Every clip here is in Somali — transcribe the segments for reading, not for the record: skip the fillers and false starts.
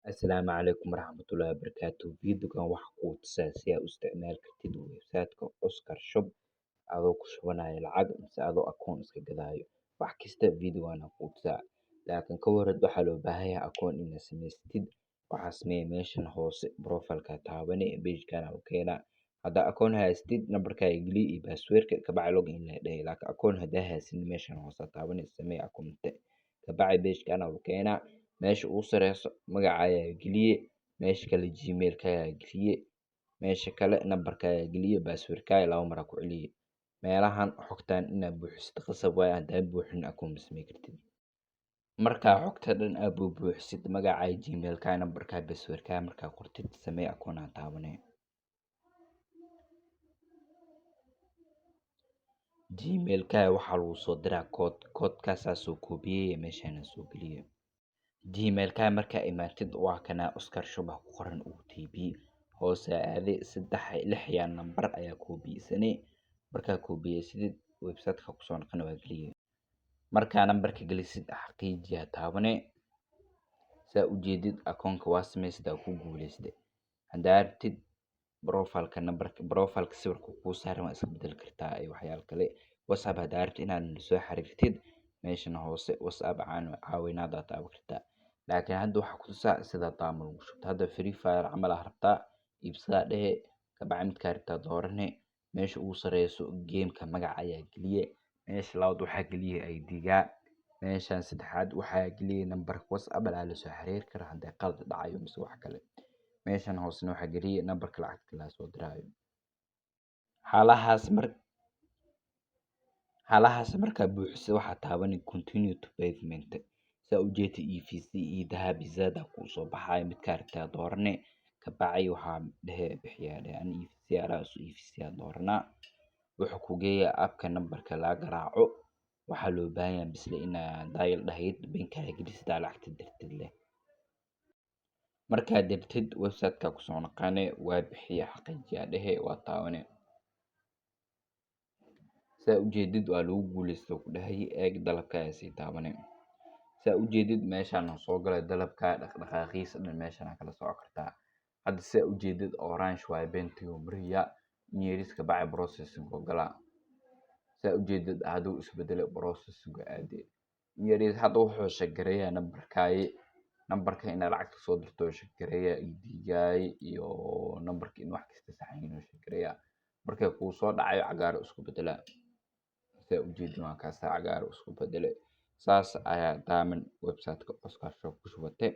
Asalaamu calaykum waraxmatullaahi wabarakaatuh. Videogan waxa kuu tusaa si aad u isticmaali kartid website-ka Oscar Shop adoo ku shubanayo lacag mise adoo akoon iska gadaayo. Wax kasta videogan aan kuu tusaa. Laakiin ka hor waxaa loo baahan yahay akoon inaad samaysatid. Waxaa sameeye meeshan hoose profile-ka taabane page-kan u keenaa. Haddaa akoon haysatid nambarkaaga geli iyo password-ka kabacdi login lee dhahay. Laakiin akoon haddaa haysanin meeshan hoose taabane samee akoon kabacdi page-kan u keenaa. meesha ugu sareyso magacaaga geliye meesha kale gmail-kaaga geliye meesha kale nambarkaaga geliye password-kaaga laba mar ku celiye meelahan xogtaan inaad buuxisid qasab waaye haddaa buuxin akoon ma samey kartid. Markaa xogta dhan aad buuxisid magacaaga gmail-kaaga nambarkaaga password-kaaga markaa qortid samee akoon aan taabanee. gmail-kaaga waxaa lagu soo diraa koodkaasaa soo koobiyey meeshaan soo geliye. gmail-ka markaa imaatid waa kana Oscar Shop ku qoran OTP hoose aade 6 nambar ayaa koobiyeysan markaa koobiyeysid website-ka ku soo noqon waa geliye. Markaa nambarka gelisid xaqiijiya taabane saa u jeedid akoonka waa sameysay ku guuleysay. Haddaa rabtid profile-ka sawirka ku saaran waa iska bedeli kartaa iyo waxyaalo kale. WhatsApp haddaa rabtid inaad soo xiriirtid meeshan hoose WhatsApp caawinaad aad taaban kartaa. laakiin hadda waxa ku tusaa sida taamul ugu shubto hadda free fire camal ah rabtaa iibsadaa dhehe kabacdi midkaa rabtaa doorane meesha ugu sareyso game-ka magaca ayaa geliye meesha labaad waxaa geliye ID-ga meeshan saddexaad waxaa geliye nambarka WhatsApp la soo xiriiri karo hadii qalad dhacayo mise wax kale. meeshan hoosena waxaa geliye nambarka lacagta la soo diraayo. xaalahaas markaa buuxiso waxaa taaban continue to payment saa u jeedid EVC iyo dahab zaad ku soo baxay midkaa rabtaa doorane kabacdi waxaa dhehe bixiyaa ani EVC araaso EVC doorana wuxuu ku geeyaa appka nambarka la garaaco waxaa loo baahan yahay bisla inaad dial dhahayd bank-kaaga gelisid lacagta dirtid leh. markaa dirtid website-ka ku soo noqone waa bixiya xaqiijiya dhehe waa taawane saa u jeedid waa lagu guuleysto ku dhahay eeg dalabkaaga sii taabane. saa u jeedid meeshaan soo galay dalabka dhaqdhaqaaqiisa dhan meeshaan kala soo kartaa. hadda saa u jeedid orange waa bentigo mariya neeriska bacay processing oo gala saa u jeedid haduu isbedelay processing aade neeris hadda wuxuu shaqareeyaa nambarka ina lacagta soo dirto shaqareeyaa ID-gaay iyo nambarka in wax kasta sax yihiin shaqareeyaa markay ku soo dhacayo cagaar isku bedela saa u jeedid waa kaas cagaar isku bedelay. saas ayaa taaman website-ka Oscar Shop ku shubatay.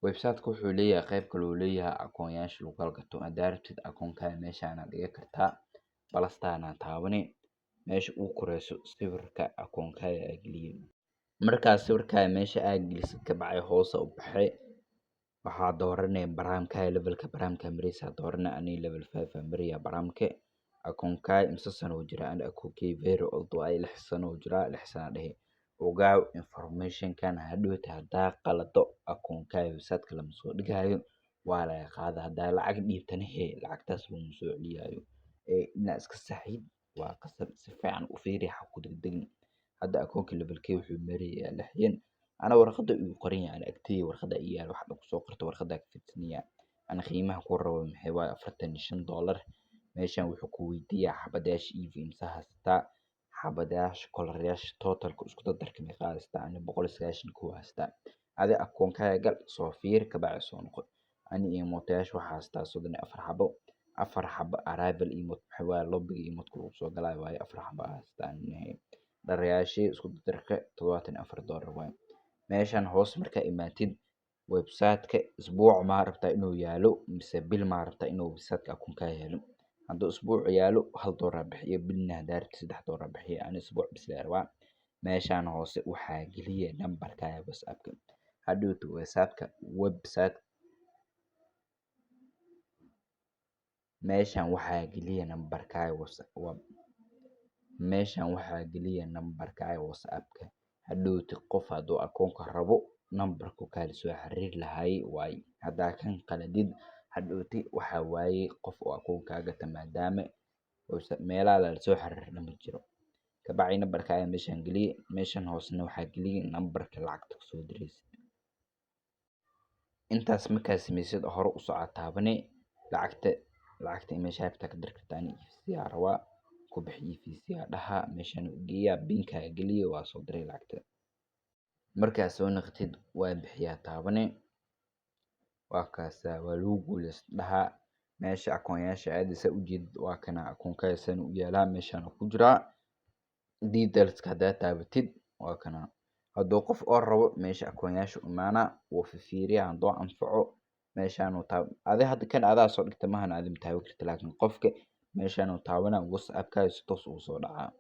website-ka wuxuu leeyahay qayb kale oo leeyahay akoonyaasha lagu kala gato haddaa rabtid akoonkaaga meeshaan dhiga kartaa balastaan taabane meesha uu koreyso sawirka akoonkaaga geliye. markaa sawirkaaga meesha aad gelisid kabacdi hoose u baxay waxaa dooranay barnaamijkaaga levelka barnaamijka mareysa doorana ani level 5 aan mariya barnaamijka akoonkaaga imsa sano jira aan akoonkay very old ay 6 sano jira 6 sano dhehe ogaaw information-kan hadhowta haddaa qalado akoonkaaga website-ka lama soo dhigayo waa laga qaadaa haddaa lacag dhiibtana lacagtaas laguma soo celiyayo inaad iska saxid waa qasab si fiican u fiiri ha ku degdegin. hadda akoonka levelkee wuxuu marayaa 6 ana warqada uu qoran yahay agteyda warqada iyo wax ku soo qorto warqada ka fidsaniya ana qiimaha ku rabo maxay waa $45 meeshan wuxuu ku weydiiyaa xabadaasha EV imsa haystaa xabadaasha kolorayaasha totalka isku dardarka meeqa haystaa ani 191 haystaa adi akoonkaaga gal soo fiir kabacdi soo noqo ani emotayaasha waxaa haystaa 34 xabo 4 xabo arrival emote maxay waa lobby emote lagu soo galaayo waaye 4 xabo haystaa dharayaasha isku dardarka $74 waaye. meeshan hoos markaa imaatid website-ka isbuuc ma rabtaa inuu yaalo mise bil ma rabtaa inuu website-ka akoonkaaga yaalo hadduu isbuuc yaalo $1 bixiye bilna haddaa rabtid $3 bixiye ani isbuuc bis la rabaa. meeshan hoose waxaa geliye nambarkaaga WhatsApp-ka hadhowta meeshan waxaa geliye nambarkaaga WhatsApp-ka hadhowta qof hadduu akoonka rabo nambarku kala soo xiriir lahay waaye haddaa kan qaladid hadhowta waxaa waaye qof oo akoonkaaga gata maadaama meelaha la soo xiriirna ma jiro kabacdi nambarkaaga meeshan geliye meeshan hoosena waxaa geliye nambarka lacagta ku soo direysid. intaas markaa samaysid hore u socod taabane lacagta meesha habta ka dir kartaan EFC rabaa ku bixi EFC dhaha meeshan u geeyaa binka geliyo waa soo diray lacagta markaa soo naqtid waa bixiyaa taabane waa kaasa waa lagu guuleysta dhaha meesha akoonyaasha aadisa u jeedid waa kana akoonkaasan u yaalaa meeshan ku jiraa detailska hadaa taabatid waa kana hadduu qof oo rabo meesha akoonyaasha imaana wuu fiiriyaa hadduu anfaco meeshan uu taab adi hadda kan adaa soo dhigta mahana adim taabi karta laakiin qofka meeshan uu taabana WhatsApp-ka si toos ugu soo dhacaa